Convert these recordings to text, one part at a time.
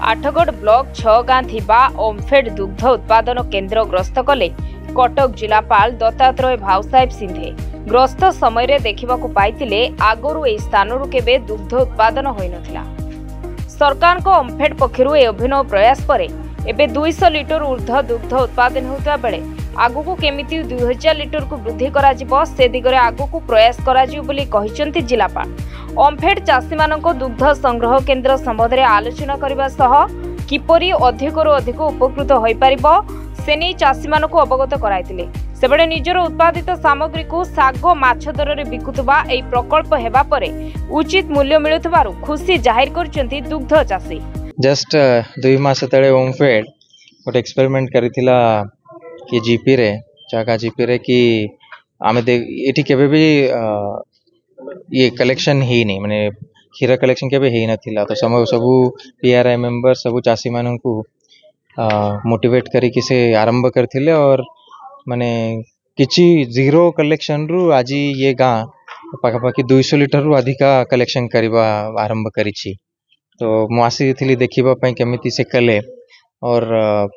Athgarh block 6 गाँ थिबा ओमफेड दुग्ध उत्पादन केन्द्र ग्रस्त कले कटक जिलापाल दत्तात्रेय भावसाहेब सिंधे। ग्रस्त समय देखा पाई आगु ए स्थान केबे दुग्ध उत्पादन होई नथिला। सरकार को ओमफेड पक्षरु ए अभिनव प्रयास पर एबे 200 लिटर ऊर्ध्व दुग्ध उत्पादन होता बेले आगु केमिति 2000 लिटर को वृद्धि करा जिवो से दिगरे आगु प्रयास करा जिवो बोली कहिसंती जिलापाल। ओमफेड चाषी मानक दुग्ध संग्रह केन्द्र संबंध में आलोचना करने सह किपरि अधिकरू अधिक उपकृत हो पारिबो से नहीं चाषी मानक अवगत कराइतिले। सेबडे निजर उत्पादित सामग्री को साग माछ दर रे बिकुतबा एई प्रकल्प हेबा परे उचित मूल्य मिलुथबारु खुशी जाहिर करचंती दुग्ध चाषी। जस्ट 2 मास तळे ओमफेड गोटे एक्सपेरिमेंट करिथिला कि जीपी रे चाका जीपी रे कि आमे एठी केबे भी ये कलेक्शन ही नहीं माने क्षीर कलेक्शन केबे ही नथिला। तो समय सबू पीआरआई मेंबर सबू चाषी मानन को मोटिवेट करी कि से आरंभ करथिले और माने किछि जीरो कलेक्शन रु आज ये गाँ पाखापाखि 200 लिटर रु अधिका कलेक्शन करवा आरंभ करिछि। तो मु आसी देखिबा पई केमिति से कले और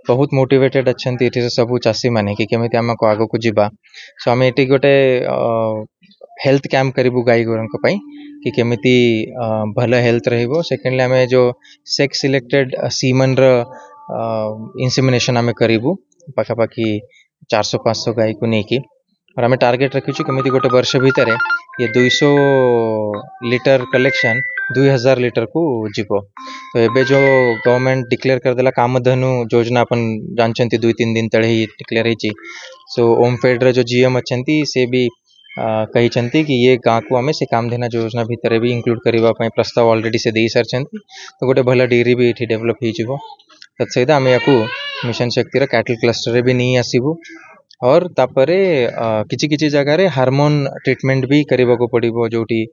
बहुत मोटिवेटेड अच्छंती एठी सबू चाषी माने कि केमिति हमको आगो को जीवा। सो हम एठी गोटे हेल्थ कैंप करिबु गाई गोरंक पई कि केमिति भल हेल्थ रहिबो। सेकेंडली हमें जो सेक्स सिलेक्टेड सीमन र इंसेमिनेशन हमें करिबु पाखापाखि 400-500 गाई को नेकी और हमें टार्गेट रखिछु केमिति गोटे वर्ष भीतर ये 200 लिटर कलेक्शन 2000 लिटर को जीवो। तो एबे जो गवर्नमेंट डिक्लेयर कर देला कामधेनु योजना अपन जानचंती 2-3 दिन तळे ही डिक्लेयर हेची। सो ओमफेड रे जो जीएम अच्छंती से भी कही कि ये गाँ को आम से कामधेनु योजना भितर भी इंक्लूड करबा पई प्रस्ताव ऑलरेडी से दे सारछंती। तो गोटे भल डेयरी भी एठी डेवलप हो जिवो। तत्सहित आम याकू मिशन शक्ति रा कैटल क्लस्टर भी नहीं आसीबू और तापरे किछि किछि जगह रे हार्मोन ट्रीटमेंट भी करबा को पड़िबो जोटी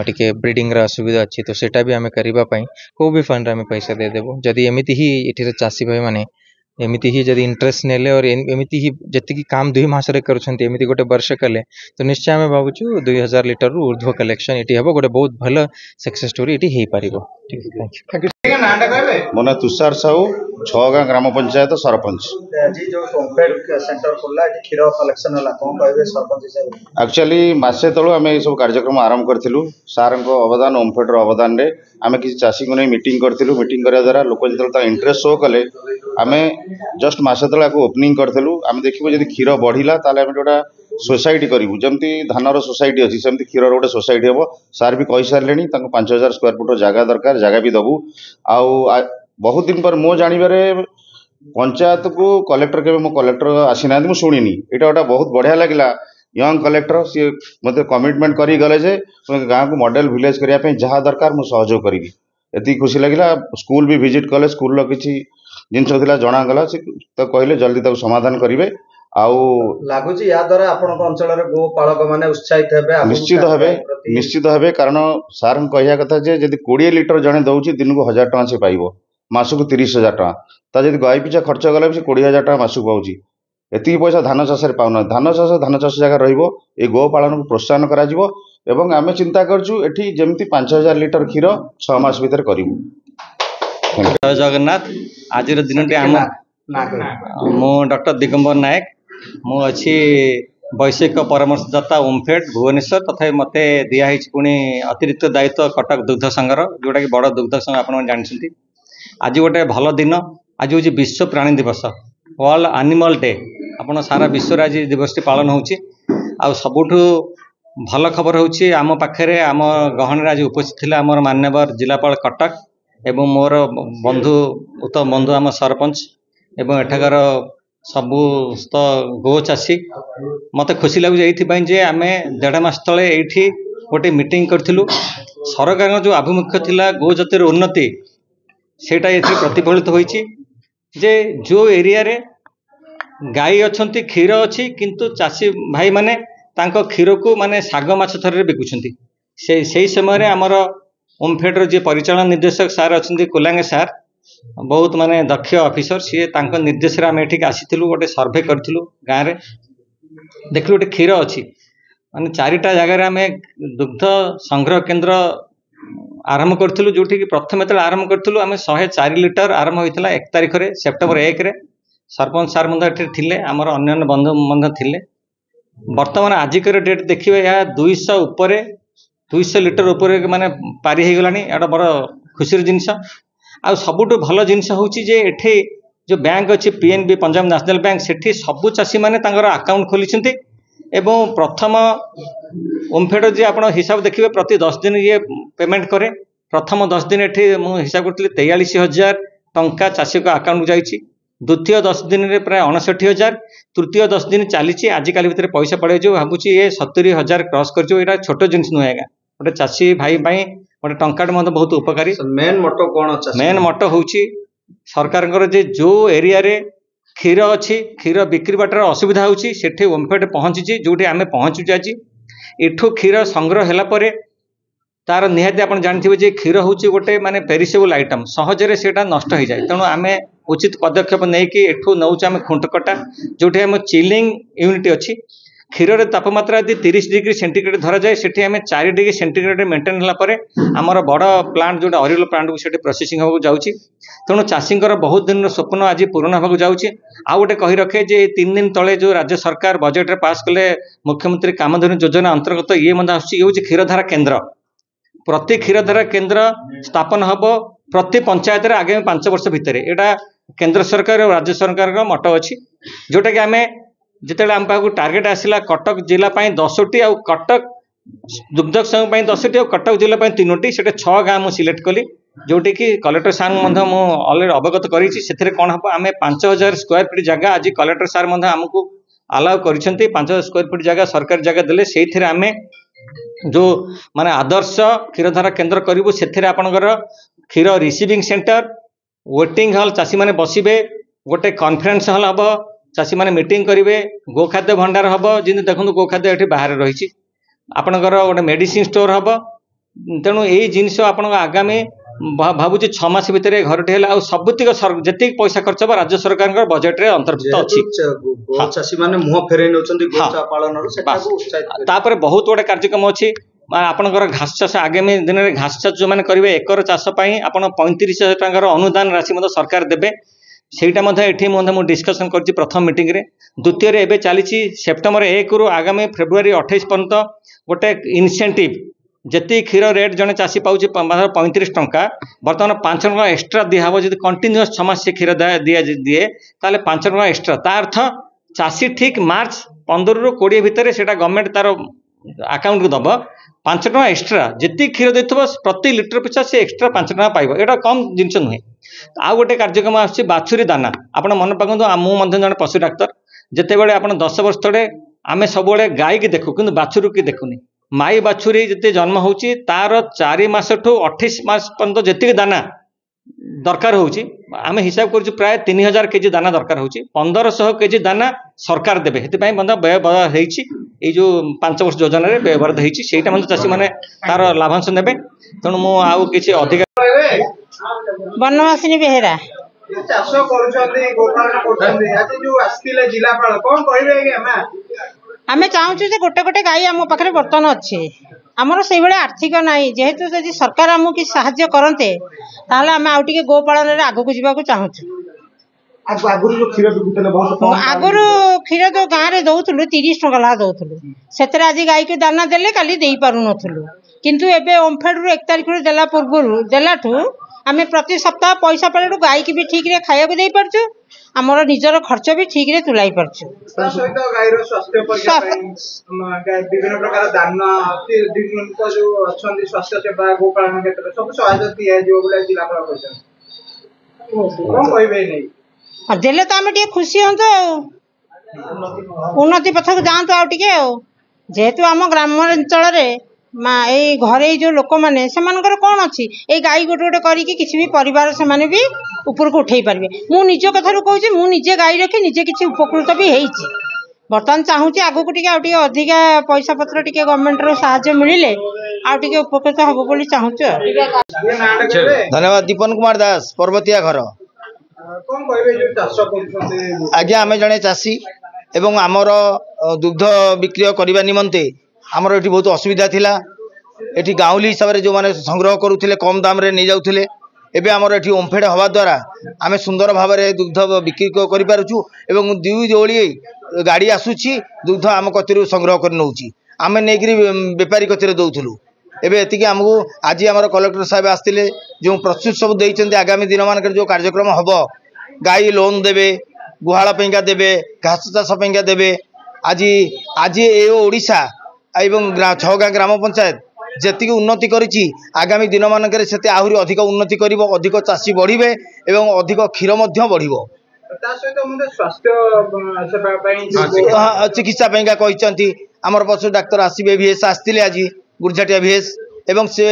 टिके ब्रीडिंग रा सुविधा अच्छी। तो सेटा भी आम करबा पई को भी फंड आम पैसा दे देबो। जदि एमिति ही एठी चाषी भाई माने एमिति ही जदि इंटरेस्ट नेले और एमिति ही जति काम 2 मास रे करछंती एमिति गोटे वर्ष कले तो निश्चय आम भावुछु 2000 लिटर रु ऊर्ध्व कलेक्शन एठी हबो। गोटे बहुत भल सक्सेस स्टोरी एठी हेई पारिबो। Thank you. मोना तुषार साहू 6 गाँ ग्राम पंचायत सरपंच। एक्चुअली मासे तलु आम ये सब कार्यक्रम आरंभ करथिलु। सार को अवदान ओमफेड रो अवदान रे आम किसी चाषी को नहीं मीटिंग करथिलु। मीटिंग करिया द्वारा लोक जतल इंटरेस्ट शो कले आम जस्ट मासे तले ओपनिंग करथिलु। आम देखिबो जदि क्षीर बढ़िला ताले आम गोटा सोसाइटी करिवु जमती धानर सोसाइटी अछि सेमती क्षीर गोटे सोसाइटी हेबो। सार भी कहि सारलेनी तांको 5000 स्क्वायर फुट जगह दरकार जगह भी दबु। आउ बहुत दिन पर मो जानिबारे पंचायत को कलेक्टर के मो कलेक्टर आसी ना मु सुनिनी एटा गोटा बहुत बढ़िया लगला। यंग कलेक्टर सी मते कमिटमेंट करी गले जे गाँ को मॉडल विलेज करिया पे जहाँ दरकार मु सहयोग करी एति खुशी लगला। स्कूल भी विजिट कले स्कूल किछि जिनस थिला जणा गला तो कहले जल्दी ताको समाधान करिवे। आउ लागुची या द्वारा आपन अंचल रे गो पालक माने उत्साहित हेबे निश्चित हेबे कारण सार कहिया कथा जे जदि 20 लिटर जणे दउची दिन को 1000 टका से पाइबो मासु को 30000 टका ता जदि गाई पिछा खर्च गला भी 20000 टका मासु पाउची। एति पैसा धान चाष रे पाउना धान चाष जगह रहिबो ए गो पालन को प्रोत्साहन करा जिवो एवं आमे चिंता करछु एठी जेमति 5000 लिटर क्षीर 6 मास भीतर करिवु। जय जगन्नाथ। आज दिन मु डॉक्टर दिगंबर नायक मु अच्छी वैश्विक परामर्शदाता ओमफेड भुवनेश्वर तथा मते दिया पुणी अतिरिक्त दायित्व कटक दुग्ध संघर जोटा कि बड़ दुग्ध संघ आप जानते। आज गोटे भल दिन आज हूँ विश्व प्राणी दिवस वर्ल्ड एनिमल डे आपन सारा विश्व आज दिवस पालन हो। सबुठ भल खबर हूँ आम पाखे आम गहन आज उपस्थित थे आम मान्यवर जिलापाल कटक एवं मोर बंधु उत्तम बंधु आम सरपंच एवं एठाकार सबुस्त गो चाषी मत खुशी लगुच ये आम 1.5 मास तले ये गोटे मीटिंग करूँ। सरकार जो आभिमुख्य थिला गो जातिर उन्नति सेटा ये प्रतिफलित होइछि जे जो एरिया रे गाई अच्छी क्षीर अच्छी किंतु चाषी भाई माने तांको क्षीर को माने साग माछ थर बिकुछंती से समय आमर ओमफेड जी परिचालन निर्देशक सार अच्छे कुलांगे सार बहुत माने दक्ष ऑफिसर सी तांको निर्देश आम एठिक आसीथिलु गोटे सर्वे करथिलु गाँ रे देखलु गोटे क्षीर अच्छी माने 4टा जगह आम दुग्ध संग्रह केन्द्र आरंभ करूँ जो प्रथम जो आरंभ करूँ आम 104 लिटर आरंभ होता 1 तारिख सेप्टेम्बर 1 सरपंच सार थे आमर अन्य बंधु थे बर्तमान आजिक डेट देखिए यह 200 उपर 200 लिटर उपर माने पारी हो गलानी एटा बड़ खुशी जिनस आ सबुठ भल जिनस होची जे एठे जो बैंक अच्छी पीएनबी पंजाब नेशनल बैंक सेठी सबु चाषी माने तांगर अकाउंट खोली एवं प्रथम ओमफेड जे आप हिसाब देखिए प्रति 10 दिन ये पेमेंट करे प्रथम 10 दिन एठे मु हिसाब करी 43,000 टंका चाषी को अकाउंट जाइए द्वितीय 10 दिन में प्राय 59,000 तृतीय 10 दिन चली आजिकल भितर पैसा पड़े जो भावुँ ये 70,000 क्रॉस कर छोट जिन नुहे आज्ञा गोटे चाषी भाई गोटे टंका बहुत उपकारी मेन मोटो कौन मेन मोटो हूँ सरकार जो एरिया रे क्षीर अच्छी क्षीर बिक्री बाटर असुविधा होची सेठी ओमफेड पहुँची जो आम पहुँचुचे आज एठू क्षीर संग्रह है तार निहाती आप जानते जे क्षीर हूँ गोटे माने पेरिसेबल आइटम सहजरे सेटा नष्ट हो जाए तेणु आम उचित पदक्षेप नहीं कि एठू नौचे आम खुंटकटा जो आम चिलिंग यूनिट अच्छी क्षीर तापमात्रा यदि 30 डिग्री सेंटीग्रेड धरा जाए सेठी आम 4 डिग्री सेंटीग्रेड मेंटेन होगापर आमर बड़ प्लांट जो अरियल प्लांट को सेठी प्रोसेसिंग होगा जाऊँगी तेणु चाषी बहुत दिन स्वप्न आज पूरण होगा जाऊँगी आउ गोटे कही रखे जे 3 दिन तले जो राज्य सरकार बजेट में पास कले मुख्यमंत्री कामधेनु योजना अंतर्गत ये हूँ क्षीरधारा केन्द्र प्रति क्षीरधारा केन्द्र स्थापन हम प्रति पंचायत आगामी 5 वर्ष भितर यहाँ केंद्र सरकार और राज्य सरकार मटो अच्छी जोटा कि आम जिते आम पाक टार्गेट आसला कटक जिला 10टी आ कटक दुग्ध संघ 10टी और कटक जिला 3टी से 6 गाँव मुझे सिलेक्ट कली जोटी कि कलेक्टर सार अलरेडी अवगत कर कौन हम आम 5,000 स्क्वायर फीट जगह आज कलेक्टर सार आमको अलाउ कर 5,000 स्क्वायर फीट जगह सरकारी जगह देले से आम जो माने आदर्श क्षीरधारा केन्द्र करूँ से आपणकर क्षीर रिसीविंग सेंटर वेटिंग हॉल चाषी मैंने बसवे गोटे कॉन्फ्रेंस हॉल हम चाषी मैंने मीटिंग करेंगे गोखाद्य भंडार हम जमी देखो गोखाद्य ये बाहर रही आपणकर गोटे मेडिसिन स्टोर हम तेणु यही जिनस आप आगामी भावुँ 6 मास भितर घरटे है सबुतिक जी पैसा खर्च हम राज्य सरकार बजेट रे अंतर्भुक्त अच्छी चाषी माने मुह फेरे तापर बहुत गुड़े कार्यक्रम अच्छी आपणकर घास चाष आगामी दिन में घास चाष जो मैंने करेंगे एकर चाष आप 35,000 टंकार अनुदान राशि सरकार देवे सेटा मुझे डिस्कसन कर प्रथम मीटिंग रे द्वितीय एवं चली सेप्टेम्बर 1 रु आगामी फेब्रुआरी 28 पर्यंत गोटे इनसेंटिव जी क्षीर रेट जड़े चाषी पाँच 35 टंका बर्तमान 5 टंका एक्सट्रा दिहब जी कंटिन्यूअस 6 मास से क्षीर दिए ताले 5 टंका एक्सट्रा ता अर्थ चाषी ठीक मार्च 15 रु 20 भितर से गवर्नमेंट तार अकाउंट को दब 5 टंका एक्सट्रा जी क्षीर दे प्रति लिटर पिछा से एक्सट्रा 5 टंका पाइब एटा कम जिनस नुहे आउ गोटे कार्यक्रम आसुच्छी बाछुरी दाना आप मन पकड़ू मुझे जड़े पशु डाक्तर जितेबाला आप 10 वर्ष तले आम सब गाई की देखू कि बाछुरी की देखुनी माई बाछुरी जिते जन्म होची तार 4 मास ठू 28 मास पर्यंत जी दाना दरकार होची आम हिसाब कर प्राय 3,000 केजी दाना दरकार होची 1,500 केजी दाना सरकार देवे से व्यय जो 5 वर्ष योजना रे व्यवहार होती चाषी मैंने तार लाभांश ने तेणु मु आउ किसी अधिक बनवासिनी बेहेरा चाष आमे चाहूँ गोटे गोटे गाई आम पाखे बर्तमान अच्छे आमर से आर्थिक नाई जेहेतु जब सरकार आमको कि साहाय्य करते ताहले आम आउ टिके गोपालन रे आगु जावाक चाहूँ आगुरी क्षीर जो गाँव में दौलू 30 टंका ला दौलू से आज गाई को दाना देले काली दे पारू नथुलु किंतु एबे ओमफेड रु 1 तारिख देला पूर्व देलाठू आम प्रति सप्ताह पैसा पालू गाई की भी ठीक रे खाया दे पारछु आमर निजर खर्च भी ठीक रे तुलाई पारछु विभिन्न प्रकार दाना जो अच्छी स्वास्थ्य सेवा गोपालन क्षेत्र सब सहायता दिया जिलापाल कौन कह देले तो आम खुशी हाँ उन्नति पथ को जातु आउ टे जेहेतु आम ग्रामांचल यही घरे जो लोक मैंने से कौन अच्छी ये गाई गोटे गोटे करके किसी भी परिवार से माने भी ऊपर को उठे पारे मु निज कथा कहूँ मुझे गाई रखी निजे किसी उपकृत भी होती बर्तमान चाहूँगी आगू टे अधिका पैसा पत्र टे गवर्नमेंट रो साहाय्य मिले आउ टे उपकृत हम बोली चाहूँ। धन्यवाद। दीपन कुमार दास पर्वतिया घर आज्ञा आम जड़े चाषी एवं आमर दुग्ध बिक्री करने निमंते आमर ये बहुत असुविधा थिला एठी गाउली हिसाब से जो माने संग्रह करुथिले कम दाम रे नहीं जाउथिले एबे हमर एठी ओमफेड हवा द्वारा आमे सुंदर भाव में दुग्ध बिक्री करि पारुछु एवं दुई जोड़ी गाड़ी आसुछि दुग्ध आम कतिरु संग्रह कर नउछि आमे नेगिरी व्यापारी कतिरे दउथुलु एबे एतिके हमहु आज हमर कलेक्टर साहब आस्तिले जो प्रस्तुत सब देइचंती आगामी दिन मानकर जो कार्यक्रम हबो गाई लोन देबे गुहाल पेंगा देबे घास चाष पेंगा देबे आज आज ए ओडिशा एवं 6 गाँ ग्राम पंचायत जेतिक उन्नति करिछि आगामी दिन मानकर सेते आहुरी अधिक उन्नति करिवो अधिक चाषी बढ़िबे एवं अधिक क्षीर मध्य बढ़िबो चिकित्सा पेंगा कहिचंती हमर पशु डाक्टर आसीबे भीएस आस्तिले आज गुरझाटिया भीएस एवं से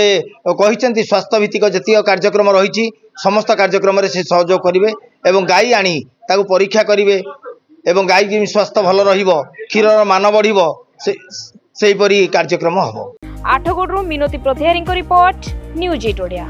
कहिचंती स्वास्थ्य भित्तिक जेतिक कार्यक्रम रहिछि समस्त कार्यक्रम रे से सहयोग करिवे एवं गाई आनी ताको परीक्षा करिवे एवं गाई की स्वास्थ्य भल रहिबो क्षीरर मान बढ़िबो सेही परी कार्यक्रम हबो। आठगोडरू मिनती प्रतिहारी रिपोर्ट न्यूज 8 ओडिया।